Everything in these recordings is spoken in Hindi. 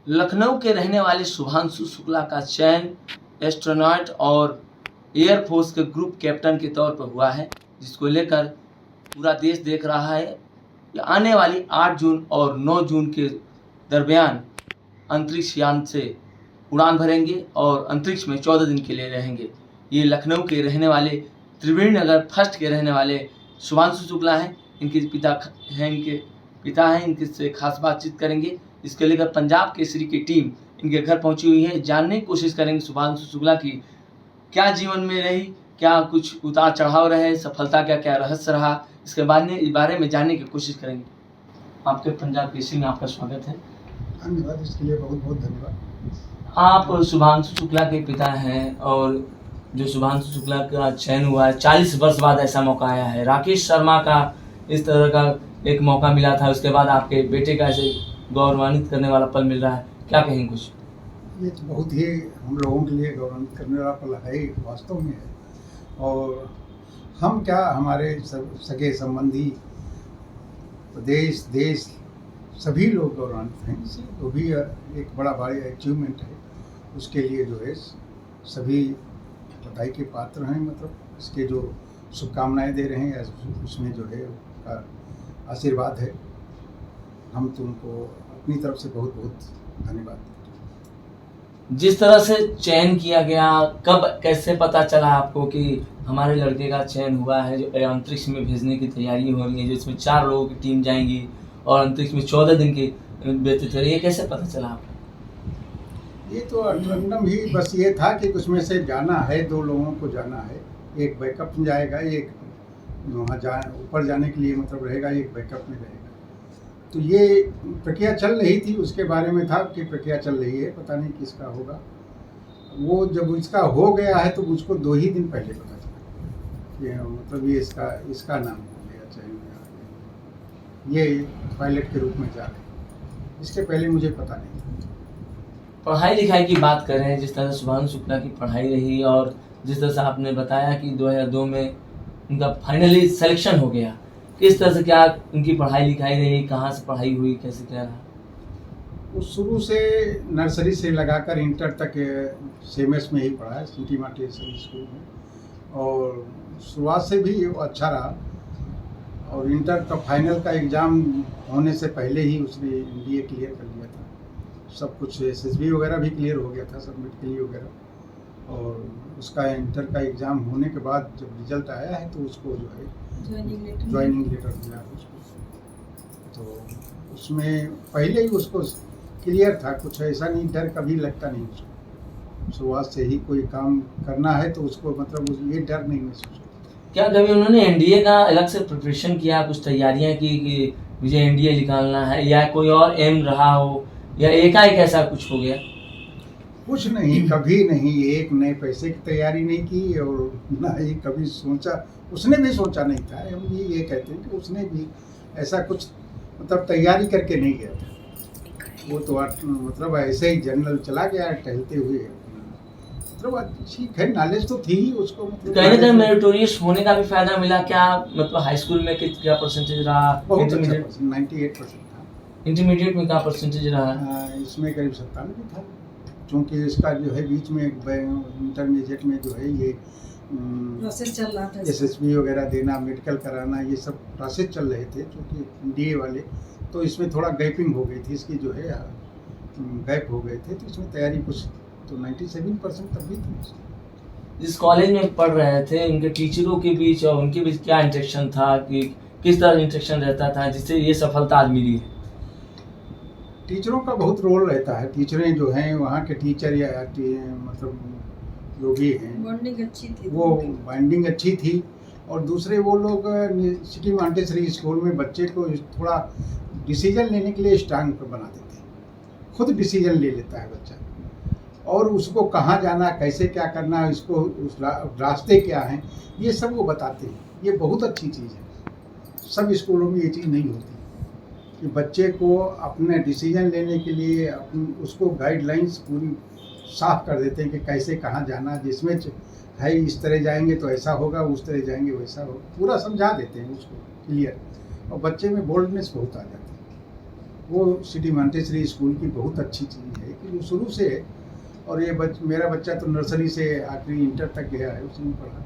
लखनऊ के रहने वाले शुभांशु शुक्ला का चयन एस्ट्रोनॉट और एयरफोर्स के ग्रुप कैप्टन के तौर पर हुआ है, जिसको लेकर पूरा देश देख रहा है कि आने वाली 8 जून और 9 जून के दरमियान अंतरिक्ष यान से उड़ान भरेंगे और अंतरिक्ष में 14 दिन के लिए रहेंगे। ये लखनऊ के रहने वाले त्रिवेणी नगर फर्स्ट के रहने वाले शुभांशु शुक्ला हैं। इनके पिता हैं, इनके से खास बातचीत करेंगे। इसके लेकर पंजाब केसरी की टीम इनके घर पहुंची हुई है। जानने की कोशिश करेंगे शुभांशु शुक्ला की क्या जीवन में रही, क्या कुछ उतार चढ़ाव रहे, सफलता का क्या रहस्य रहा, इसके बारे में जानने की कोशिश करेंगे। आपके पंजाब केसरी में आपका स्वागत है। धन्यवाद, इसके लिए बहुत बहुत धन्यवाद। आप शुभांशु शुक्ला के पिता हैं और जो शुभांशु शुक्ला का चयन हुआ है 40 वर्ष बाद ऐसा मौका आया है। राकेश शर्मा का इस तरह का एक मौका मिला था, उसके बाद आपके बेटे का ऐसे गौरवान्वित करने वाला पल मिल रहा है, क्या कहेंगे कुछ? ये तो बहुत ही हम लोगों के लिए गौरवान्वित करने वाला पल है, वास्तव में है। और हम क्या, हमारे सगे संबंधी, प्रदेश, देश, सभी लोग गौरवान्वित हैं इससे। वो भी एक बड़ा भारी अचीवमेंट है, उसके लिए जो है सभी बधाई के पात्र हैं। मतलब इसके जो शुभकामनाएं दे रहे हैं, उसमें जो है उनका आशीर्वाद है। हम तुमको अपनी तरफ से बहुत बहुत धन्यवाद। जिस तरह से चयन किया गया, कब कैसे पता चला आपको कि हमारे लड़के का चयन हुआ है, जो अंतरिक्ष में भेजने की तैयारी हो रही है, जो इसमें 4 लोगों की टीम जाएंगी और अंतरिक्ष में 14 दिन की व्यतीत हो रही है, ये कैसे पता चला आपको? ये तो रैंडम ही बस ये था कि उसमें से जाना है, 2 लोगों को जाना है। एक बैकअप में जाएगा, एक वहाँ ऊपर जाने के लिए मतलब रहेगा, एक बैकअप में रहेगा। तो ये प्रक्रिया चल रही थी, उसके बारे में था कि प्रक्रिया चल रही है, पता नहीं किसका होगा। वो जब इसका हो गया है तो उसको 2 ही दिन पहले पता चला कि मतलब ये इसका नाम हो गया, चयन में ये पायलट के रूप में जा रहे हैं। इसके पहले मुझे पता नहीं था। पढ़ाई लिखाई की बात कर रहे हैं, जिस तरह शुभांशु शुक्ला की पढ़ाई रही और जिस तरह से आपने बताया कि 2002 में उनका फाइनली सिलेक्शन हो गया, किस तरह से क्या उनकी पढ़ाई लिखाई रही, कहाँ से पढ़ाई हुई, कैसे क्या रहा? वो शुरू से नर्सरी से लगाकर इंटर तक CMS में ही पढ़ा है, सिटी मार्टेश्वरी स्कूल में। और शुरुआत से भी वो अच्छा रहा और इंटर का फाइनल का एग्ज़ाम होने से पहले ही उसने NDA क्लियर कर लिया था। सब कुछ SSB वगैरह भी क्लियर हो गया था, सबमिट के लिए वगैरह। और उसका इंटर का एग्ज़ाम होने के बाद जब रिजल्ट आया है तो उसको जो है ज्वाइनिंग लेटर मिला उसको। तो उसमें पहले ही उसको क्लियर था, कुछ ऐसा नहीं, डर कभी लगता नहीं उसको। शुरुआत से ही कोई काम करना है तो उसको मतलब ये डर नहीं महसूस होता। क्या कभी उन्होंने NDA का अलग से प्रिपरेशन किया, कुछ तैयारियां की कि मुझे NDA निकालना है, या कोई और एम रहा हो, या एकाएक ऐसा कुछ हो गया? कुछ नहीं, कभी नहीं। एक नए पैसे की तैयारी नहीं की और ना ही कभी सोचा, उसने भी सोचा नहीं था। हम ये कहते हैं कि उसने भी ऐसा कुछ मतलब तैयारी करके नहीं गया था। वो तो मतलब ऐसे ही जनरल चला गया टहलते हुए। मतलब ठीक है, नॉलेज तो थी उसको। मतलब कहीं ना कहीं मेरिटोरियस होने का भी फायदा मिला क्या? मतलब हाई स्कूल में क्या परसेंटेज रहा? इंटरमीडिएट 98% था। इंटरमीडिएट में क्या परसेंटेज रहा? इसमें करीब 97 था, क्योंकि इसका जो है बीच में इंटरमीडिएट में जो है ये प्रोसेस चल रहा था, SSB वगैरह देना, मेडिकल कराना, ये सब प्रोसेस चल रहे थे, क्योंकि DA वाले। तो इसमें थोड़ा गैपिंग हो गई थी, इसकी जो है गैप हो गए थे, तो इसमें तैयारी कुछ तो 97% तक भी थी। जिस कॉलेज में पढ़ रहे थे, उनके टीचरों के बीच और उनके बीच क्या इंटरेक्शन था, कि किस तरह इंटरेक्शन रहता था जिससे ये सफलता आज मिली है? टीचरों का बहुत रोल रहता है। टीचरें जो हैं, वहाँ के टीचर या मतलब जो भी हैं, बॉन्डिंग अच्छी थी, वो बॉन्डिंग अच्छी थी। और दूसरे वो लोग सिटी मार्टेश्वरी स्कूल में बच्चे को थोड़ा डिसीजन लेने के लिए स्ट्रांग बना देते हैं। खुद डिसीजन ले लेता है बच्चा, और उसको कहाँ जाना, कैसे क्या करना, इसको उस रास्ते क्या हैं, ये सब वो बताते हैं। ये बहुत अच्छी चीज़ है। सब स्कूलों में ये चीज़ नहीं होती कि बच्चे को अपने डिसीजन लेने के लिए उसको गाइडलाइंस पूरी साफ कर देते हैं कि कैसे कहाँ जाना, जिसमें है इस तरह जाएंगे तो ऐसा होगा, उस तरह जाएंगे वैसा होगा, पूरा समझा देते हैं उसको क्लियर। और बच्चे में बोल्डनेस बहुत आ जाती है। वो सिटी मॉन्टेसरी स्कूल की बहुत अच्छी चीज़ है कि वो शुरू से है। और ये मेरा बच्चा तो नर्सरी से आखिरी इंटर तक गया है, उसमें पढ़ा,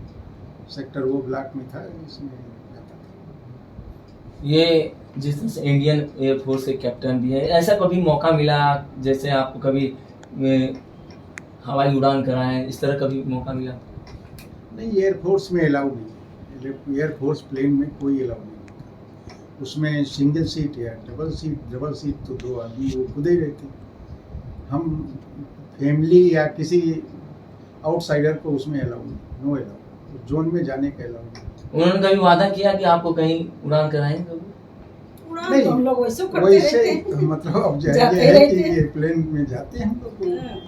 सेक्टर वो ब्लॉक में था, इसमें जाता था। ये जिस तरह से इंडियन एयरफोर्स के कैप्टन भी है, ऐसा कभी मौका मिला जैसे आपको कभी हवाई उड़ान कराएं, इस तरह कभी मौका मिला? नहीं, एयरफोर्स में अलाउ नहीं, एयरफोर्स प्लेन में कोई अलाउ नहीं होता। उसमें सिंगल सीट या डबल सीट तो 2 आदमी वो खुद ही रहते। हम फैमिली या किसी आउटसाइडर को उसमें अलाउ नहीं, नो अलाउ, जोन में जाने का अलाउ नहीं। उन्होंने कभी वादा किया कि आपको कहीं उड़ान कराएंगे? उड़ान नहीं, तो हम लोग वैसे करते वैसे रहते हैं। मतलब अब जाते जाइए है रहते कि हैं। ये प्लेन में जाते हैं हम लोग,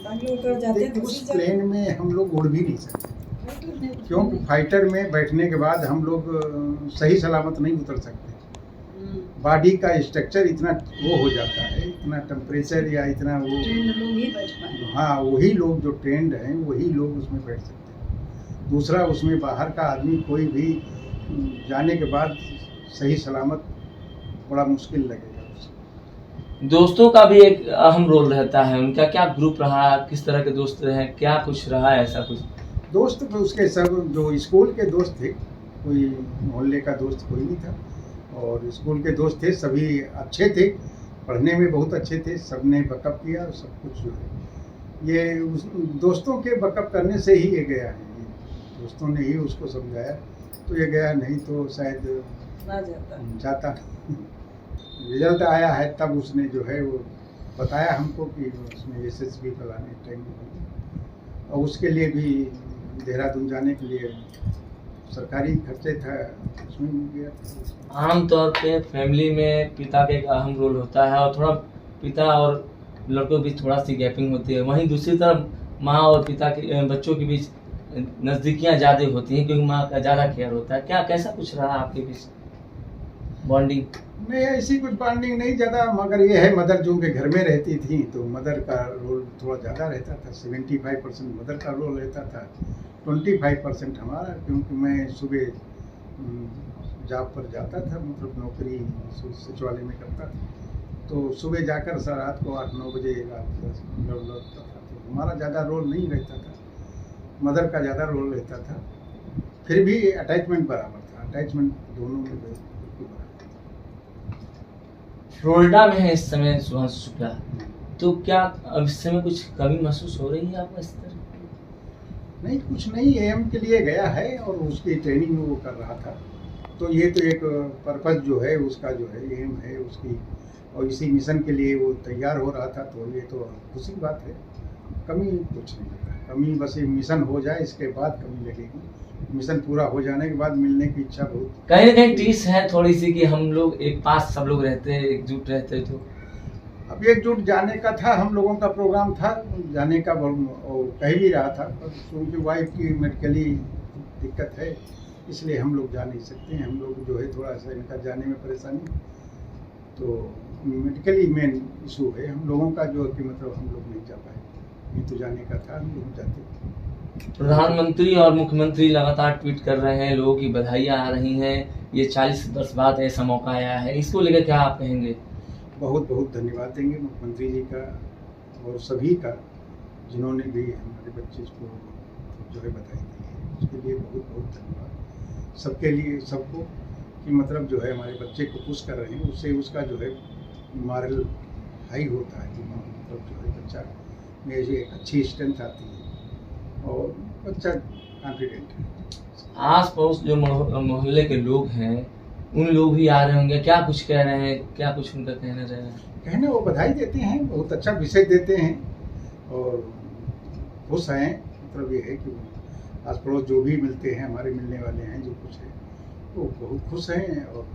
बेंगलुरु जाते हैं लेकिन तो उस उसी जगह- प्लेन में हम लोग उड़ भी नहीं सकते, नहीं, क्योंकि फाइटर में बैठने के बाद हम लोग सही सलामत नहीं उतर सकते। बॉडी का स्ट्रक्चर इतना वो हो जाता है, इतना टेम्परेचर या इतना वो, ट्रेन लोग ही बैठ पाए। हाँ वही लोग जो ट्रेंड हैं वही लोग उसमें बैठ सकते हैं। दूसरा, उसमें बाहर का आदमी कोई भी जाने के बाद सही सलामत बड़ा मुश्किल लगेगा उसे। दोस्तों का भी एक अहम रोल रहता है, उनका क्या ग्रुप रहा, किस तरह के दोस्त रहे, क्या कुछ रहा ऐसा कुछ? दोस्त तो उसके सब जो स्कूल के दोस्त थे, कोई मोहल्ले का दोस्त कोई नहीं था, और स्कूल के दोस्त थे सभी अच्छे थे, पढ़ने में बहुत अच्छे थे, सब ने बकअप किया, सब कुछ जो है ये उस दोस्तों के बकअप करने से ही ये गया है, ये दोस्तों ने ही उसको समझाया तो ये गया, नहीं तो शायद ना जाता। जाता। रिजल्ट आया है तब उसने जो है वो बताया हमको कि उसमें SSB फलाने टाइम में, और उसके लिए भी देहरादून जाने के लिए सरकारी खर्चे था, उसमें भी गया। आमतौर पे फैमिली में पिता का एक अहम रोल होता है, और थोड़ा पिता और लड़कों के बीच थोड़ा सी गैपिंग होती है। वहीं दूसरी तरफ माँ और पिता के बच्चों के बीच नज़दीकियाँ ज़्यादा होती हैं, क्योंकि माँ का ज़्यादा केयर होता है। क्या कैसा कुछ रहा आपके बीच बॉन्डिंग? नहीं, ऐसी कुछ बॉन्डिंग नहीं ज़्यादा, मगर ये है मदर जो उनके घर में रहती थी तो मदर का रोल थोड़ा ज़्यादा रहता था। 75% मदर का रोल रहता था, 25% हमारा, क्योंकि मैं सुबह जॉब पर जाता था, मतलब नौकरी सचिवालय में करता था, तो सुबह जाकर रात को 8-9 बजे रात लौटता था। तो हमारा ज़्यादा रोल नहीं रहता था, मदर का ज़्यादा रोल रहता था। फिर भी अटैचमेंट बराबर था, अटैचमेंट दोनों में बिल्कुल बराबर था। फ्लोरिडा में है इस समय सुभांशु शुक्ला, तो क्या अब इस समय कुछ कमी महसूस हो रही है आपको इस तरह? नहीं, कुछ नहीं, AM के लिए गया है और उसकी ट्रेनिंग वो कर रहा था, तो ये तो एक पर्पस जो है उसका जो है एम है उसकी, और इसी मिशन के लिए वो तैयार हो रहा था, तो ये तो खुशी की बात है। कमी कुछ नहीं लगा, कमी बस ये मिशन हो जाए इसके बाद कमी लगेगी। मिशन पूरा हो जाने के बाद मिलने की इच्छा बहुत, कहीं ना कहीं टीस है थोड़ी सी कि हम लोग एक पास सब लोग रहते हैं, एकजुट रहते, तो अब एकजुट जाने का था, हम लोगों का प्रोग्राम था जाने का, और कह भी रहा था, पर उनकी वाइफ की मेडिकली दिक्कत है, इसलिए हम लोग जा नहीं सकते हैं। हम लोग जो है थोड़ा सा इनका जाने में परेशानी, तो मेडिकली मेन इशू है हम लोगों का, जो कि मतलब हम लोग नहीं जा पाए, नहीं तो जाने का था, हम लोग जाते। प्रधानमंत्री और मुख्यमंत्री लगातार ट्वीट कर रहे हैं, लोगों की बधाइयाँ आ रही हैं, ये 40 वर्ष बाद ऐसा मौका आया है, इसको लेकर क्या आप कहेंगे? बहुत बहुत धन्यवाद देंगे मुख्यमंत्री जी का और सभी का, जिन्होंने भी हमारे बच्चे को जो है बधाई दी है, उसके लिए बहुत बहुत धन्यवाद सबके लिए, सबको, कि मतलब जो है हमारे बच्चे को पुश कर रहे हैं, उससे उसका जो है मॉरल हाई होता है, मतलब जो है बच्चा में एक अच्छी स्ट्रेंथ आती है और बच्चा कॉन्फिडेंट है। आस पड़ोस जो मोहल्ले के लोग हैं, उन लोग भी आ रहे होंगे, क्या कुछ कह रहे हैं, क्या कुछ उनका कहना रहे हैं? कहने वो बधाई देते हैं, बहुत अच्छा विषय देते हैं और खुश हैं। मतलब ये है कि आस पड़ोस जो भी मिलते हैं, हमारे मिलने वाले हैं जो कुछ है, वो बहुत खुश हैं और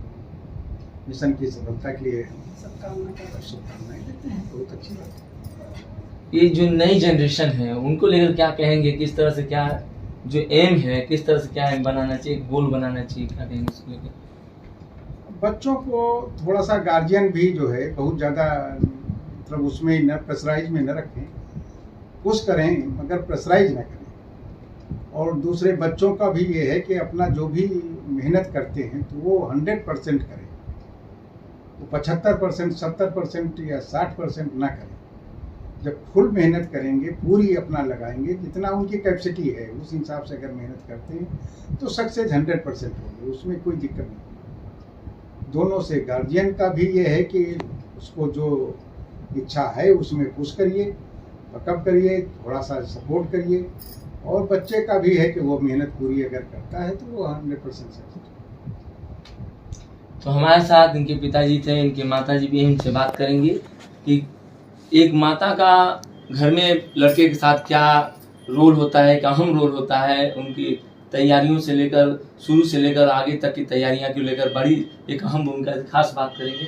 मिशन की सफलता के लिए शुभकामनाएं देते हैं। बहुत अच्छी बात है। ये जो नई जनरेशन है उनको लेकर क्या कहेंगे, किस तरह से, क्या जो एम है, किस तरह से क्या एम बनाना चाहिए, गोल बनाना चाहिए, क्या कहेंगे इसको लेकर? बच्चों को थोड़ा सा गार्जियन भी जो है बहुत ज़्यादा मतलब उसमें न प्रेशराइज में न रखें, पुश करें मगर प्रेशराइज न करें। और दूसरे बच्चों का भी ये है कि अपना जो भी मेहनत करते हैं तो वो 100% करें, वो 75%, 70% या 60% ना करें। जब फुल मेहनत करेंगे, पूरी अपना लगाएंगे, जितना उनकी कैपेसिटी है उस हिसाब से अगर मेहनत करते हैं तो सक्सेस 100% होगी, उसमें कोई दिक्कत नहीं। दोनों से गार्जियन का भी ये है कि उसको जो इच्छा है उसमें पुश करिए, बकअप करिए, थोड़ा सा सपोर्ट करिए, और बच्चे का भी है कि वो मेहनत पूरी अगर करता है तो वो 100% सक्सेस। तो हमारे साथ इनके पिताजी थे, इनके माताजी भी हैं, इनसे बात करेंगे कि एक माता का घर में लड़के के साथ क्या रोल होता है, क्या अहम रोल होता है, उनकी तैयारियों से लेकर शुरू से लेकर आगे तक की तैयारियां को लेकर बड़ी एक अहम भूमिका, खास बात करेंगे।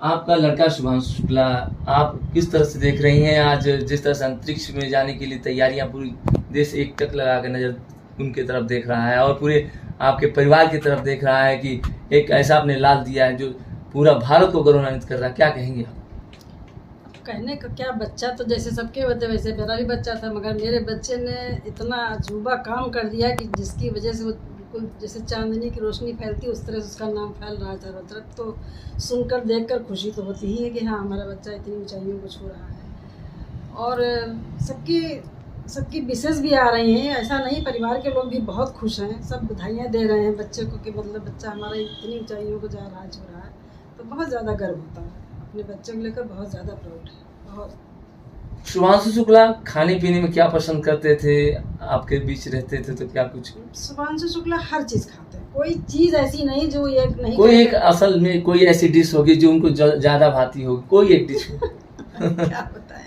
आपका लड़का शुभांशु शुक्ला, आप किस तरह से देख रही हैं आज जिस तरह से अंतरिक्ष में जाने के लिए तैयारियां, पूरी देश एक टक लगा कर नजर उनके तरफ देख रहा है और पूरे आपके परिवार की तरफ देख रहा है कि एक ऐसा आपने लाल दिया है जो पूरा भारत को गौरवान्वित कर रहा है, क्या कहेंगे आप? कहने का क्या, बच्चा तो जैसे सबके होते वैसे मेरा भी बच्चा था, मगर मेरे बच्चे ने इतना अजूबा काम कर दिया कि जिसकी वजह से वो बिल्कुल जैसे चांदनी की रोशनी फैलती है उस तरह से उसका नाम फैल रहा है चारों तरफ। तो सुनकर देखकर खुशी तो होती ही है कि हाँ हमारा बच्चा इतनी ऊंचाइयों को छू रहा है। और सबकी विशेष भी आ रही हैं, ऐसा नहीं, परिवार के लोग भी बहुत खुश हैं, सब बधाइयाँ दे रहे हैं बच्चे को कि मतलब बच्चा हमारा इतनी ऊंचाइयों को जा रहा है, छू रहा है। तो बहुत ज़्यादा गर्व होता है, अपने बच्चे को लेकर बहुत ज़्यादा प्राउड है, बहुत। शुभांशु शुक्ला खाने पीने में क्या पसंद करते थे, आपके बीच रहते थे तो क्या कुछ? शुभांशु शुक्ला हर चीज़ खाते हैं, कोई चीज़ ऐसी नहीं जो एक नहीं कोई एक असल में कोई ऐसी डिश होगी जो उनको ज्यादा भाती होगी, कोई एक डिश हो? क्या बताएं,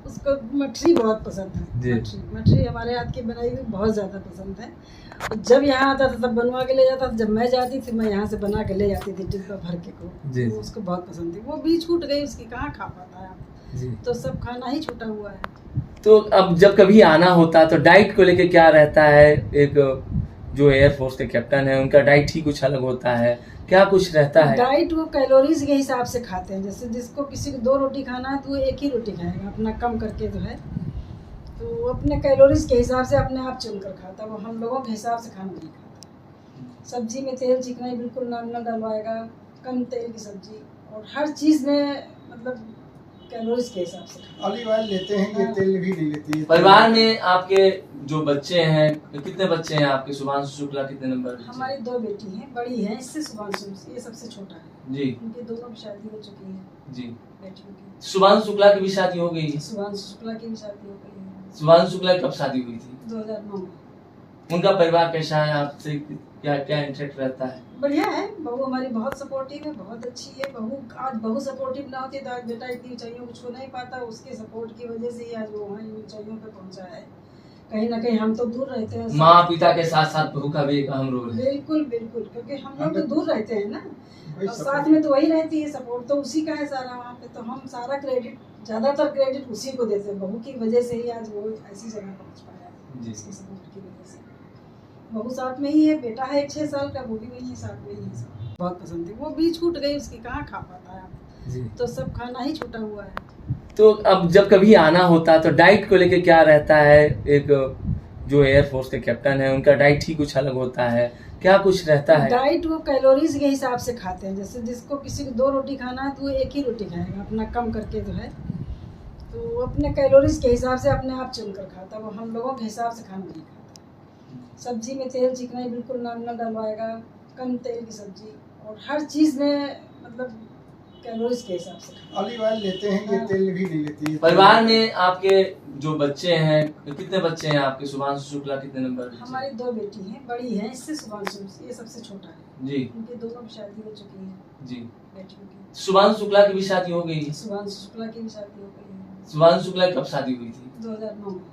उसको मठरी बहुत पसंद है। मठरी हमारे हाथ की बनाई हुई बहुत ज़्यादा पसंद है। और जब यहाँ आता था तब बनवा के ले जाता था, जब मैं जाती थी मैं यहाँ से बना के ले जाती थी डिब्बा भर के को। तो उसको बहुत पसंद थी, वो भी छूट गई उसकी, कहाँ खा पाता है आप, तो सब खाना ही छूटा हुआ है। तो अब जब कभी आना होता तो डाइट को लेके क्या रहता है? एक जो एयरफोर्स के कैप्टन है उनका डाइट ही कुछ अलग होता है, क्या कुछ रहता है? डाइट वो कैलोरीज के हिसाब से खाते हैं, जैसे जिसको किसी को 2 रोटी खाना है तो वो 1 ही रोटी खाएगा अपना कम करके जो है, तो वो अपने कैलोरीज के हिसाब से अपने आप चुन कर खाता है, वो हम लोगों के हिसाब से खाना नहीं खाता। सब्जी में तेल चिकनाई बिल्कुल नाम न डलवाएगा, कम तेल की सब्जी, और हर चीज़ में मतलब कैलोरीज के हिसाब से खाना। ऑलिव ऑयल लेते हैं, ये तेल भी नहीं लेती है। परिवार में आपके जो बच्चे हैं, कितने बच्चे हैं आपके? शुभांशु शुक्ला कितने नंबर? हमारी 2 बेटी हैं, बड़ी हैं इससे शुभांशु, ये सबसे छोटा है जी, उनकी दोनों की शादी हो चुकी है जी। बेटियों की। शुभांशु शुक्ला की भी शादी हो गई? शुभांशु शुक्ला की भी शादी हो गई है। शुभांशु शुक्ला की कब शादी हुई थी? 2009 में। उनका परिवार कैसा है, आपसे क्या क्या इंटरेक्ट रहता है? बढ़िया है, बहू हमारी बहुत सपोर्टिव है, बहुत अच्छी है। बहू सपोर्टिव ना होती तो आज बेटा इतनी ऊंचाइयों को छू नहीं पाता, उसके सपोर्ट की वजह से ही आज वो वहाँ ऊंचाइयों पे पहुँचा है। कहीं ना कहीं हम तो दूर रहते हैं, माँ पिता के साथ साथ बहू का भी एक अहम रोल है। बिल्कुल बिल्कुल, क्योंकि हम लोग तो दूर रहते हैं ना, और साथ में तो वही रहती है, सपोर्ट तो उसी का है सारा वहाँ पे, तो हम सारा क्रेडिट, ज़्यादातर क्रेडिट उसी को देते हैं। बहू की वजह से ही आज वो ऐसी जगह पहुँच पाया है, इसकी सपोर्ट की वजह से। बहू साथ में ही है, बेटा है 6 साल का, वो भी वही है, साथ में ही है। बहुत पसंद थी, वो भी छूट गई उसकी, कहाँ खा पाता है आप, तो सब खाना ही छूटा हुआ है। तो अब जब कभी आना होता तो डाइट को लेके क्या रहता है? एक जो एयरफोर्स के कैप्टन है उनका डाइट ही कुछ अलग होता है, क्या कुछ रहता है? डाइट वो कैलोरीज के हिसाब से खाते हैं, जैसे जिसको किसी को 2 रोटी खाना है तो वो 1 ही रोटी खाएगा अपना कम करके जो है, तो वो अपने कैलोरीज के हिसाब से अपने आप चुन कर खाता है, वो हम लोगों के हिसाब से खाना नहीं खाता। सब्जी में तेल चिकनाई बिल्कुल नाम न डलवाएगा, कम तेल की सब्जी, और हर चीज़ में मतलब कैलोरीज के हिसाब से। ऑलिव ऑयल लेते हैं, ये तेल भी नहीं लेती है। परिवार में आपके जो बच्चे हैं, कितने बच्चे हैं आपके? शुभांशु शुक्ला कितने नंबर? हमारी 2 बेटी हैं, बड़ी हैं इससे शुभांशु, ये सबसे छोटा है जी, उनकी दोनों की शादी हो चुकी है जी। बेटियों की। शुभांशु शुक्ला की भी शादी हो गई? शुभांशु शुक्ला की भी शादी हो गई है। शुभांशु शुक्ला की कब शादी हुई थी? 2009 में।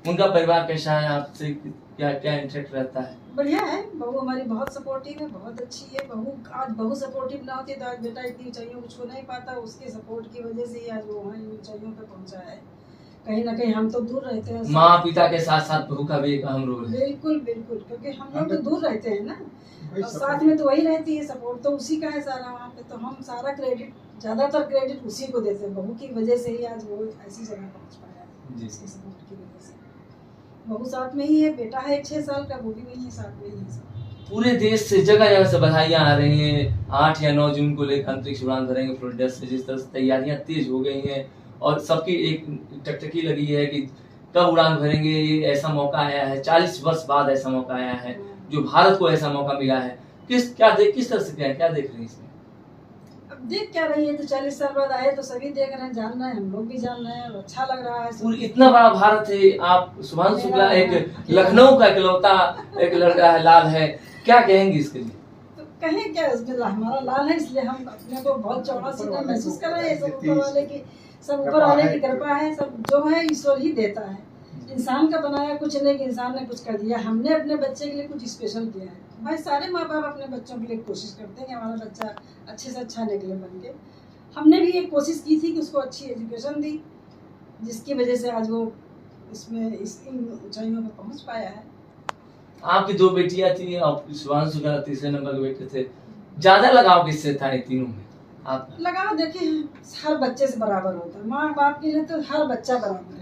उनका परिवार कैसा है, आपसे क्या क्या इंटरेक्ट रहता है? बढ़िया है, बहू हमारी बहुत सपोर्टिव है, बहुत अच्छी है। बहू सपोर्टिव ना होती तो आज बेटा इतनी ऊंचाइयों को छू नहीं पाता, उसके सपोर्ट की वजह से ही आज वो वहाँ ऊंचाइयों पे पहुँचा है। कहीं ना कहीं हम तो दूर रहते हैं, माँ पिता के साथ साथ बहू का भी एक अहम रोल है। बिल्कुल बिल्कुल, क्योंकि हम लोग तो दूर रहते हैं ना, और साथ में तो वही रहती है, सपोर्ट तो उसी का है सारा वहाँ पे, तो हम सारा क्रेडिट, ज़्यादातर क्रेडिट उसी को देते हैं। बहू की वजह से ही आज वो ऐसी जगह पहुँच पाया है, इसकी सपोर्ट की वजह से। बहू साथ में ही है, बेटा है 6 साल का, वो भी वही है, साथ में ही है। पूरे देश से जगह जगह से बधाइयाँ आ रही हैं। 8 या 9 जून को लेकर अंतरिक्ष उड़ान भरेंगे फ्लोरिडा से, जिस तरह से तैयारियां तेज हो गई हैं और सबकी एक टकटकी लगी है कि कब उड़ान भरेंगे। ये ऐसा मौका आया है, 40 वर्ष बाद ऐसा मौका आया है जो भारत को ऐसा मौका मिला है। किस तरह से क्या देख रहे हैं इसमें? अब देख क्या रही है, तो 40 साल बाद आए तो सभी देख रहे हैं, जान रहे हैं, हम लोग भी जान रहे हैं और अच्छा लग रहा है। इतना बड़ा भारत है। आप शुभांशु शुक्ला एक लखनऊ का इकलौता एक लड़का है, लाल है, क्या कहेंगे इसके लिए? तो कहें क्या, इसमें हमारा लाल है इसलिए हम अपने को बहुत चौड़ा सीना महसूस कर रहे हैं। सब ऊपर वाले की कृपा है, सब जो है ईश्वर ही देता है। इंसान का बनाया कुछ नहीं कि इंसान ने कुछ कर दिया, हमने अपने बच्चे के लिए कुछ स्पेशल किया है। भाई सारे माँ बाप अपने बच्चों के लिए कोशिश करते हैं कि हमारा बच्चा अच्छे से अच्छा निकले बन के। हमने भी एक कोशिश की थी कि उसको अच्छी एजुकेशन दी, जिसकी वजह से आज वो इसमें इस ऊंचाइयों पर पहुंच पाया है। आपकी 2 बेटियां थी और शुभांशु का तीसरे नंबर के बेटे थे, ज्यादा लगाव किससे था इन तीनों में? आप लगाव देखिए हर बच्चे से बराबर होता है, माँ बाप के लिए तो हर बच्चा बराबर है।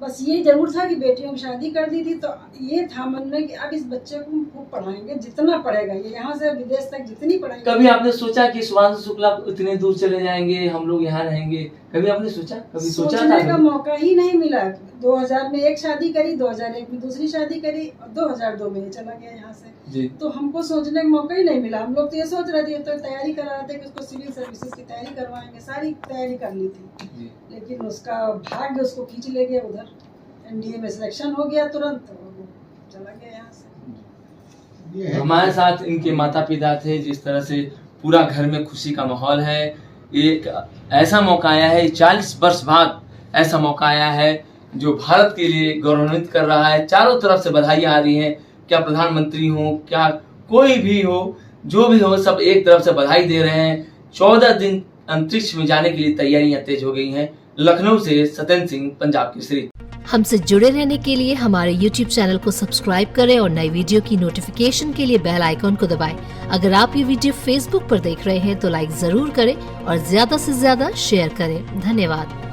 बस ये जरूर था कि बेटियों की शादी कर दी थी, तो ये था मन में कि अब इस बच्चे को खूब पढ़ाएंगे, जितना पढ़ेगा ये यहाँ से विदेश तक जितनी पढ़ाएंगे। कभी आपने सोचा कि शुभांशु शुक्ला इतने दूर चले जाएंगे, हम लोग यहाँ रहेंगे? कभी आपने सोचा? कभी सोचा था? का मौका ही नहीं मिला। 2000 में एक शादी करी, 2001 में दूसरी शादी करी और 2002 में ये चला गया यहाँ से जी। तो हमको सोचने का मौका ही नहीं मिला। हम लोग तो ये सोच रहे थे, तो तैयारी करा रहे थे कि उसको सिविल सर्विसेज की तैयारी करवाएंगे, सारी तैयारी कर ली थी जी। लेकिन उसका भाग्य उसको खींच ले गया उधर। एनडीए में सिलेक्शन हो गया तुरंत, तो वो चला गया यहाँ से। हमारे साथ इनके माता पिता थे, जिस तरह से पूरा घर में खुशी का माहौल है। एक ऐसा मौका आया है 40 वर्ष बाद, ऐसा मौका आया है जो भारत के लिए गौरवान्वित कर रहा है। चारों तरफ से बधाइयाँ आ रही हैं, क्या प्रधानमंत्री हो, क्या कोई भी हो, जो भी हो, सब एक तरफ से बधाई दे रहे हैं। 14 दिन अंतरिक्ष में जाने के लिए तैयारियां तेज हो गई हैं। लखनऊ से सत्येंद्र सिंह, पंजाब केसरी। हमसे जुड़े रहने के लिए हमारे YouTube चैनल को सब्सक्राइब करें और नई वीडियो की नोटिफिकेशन के लिए बेल आइकॉन को दबाएं। अगर आप ये वीडियो Facebook पर देख रहे हैं तो लाइक जरूर करें और ज्यादा से ज्यादा शेयर करें। धन्यवाद।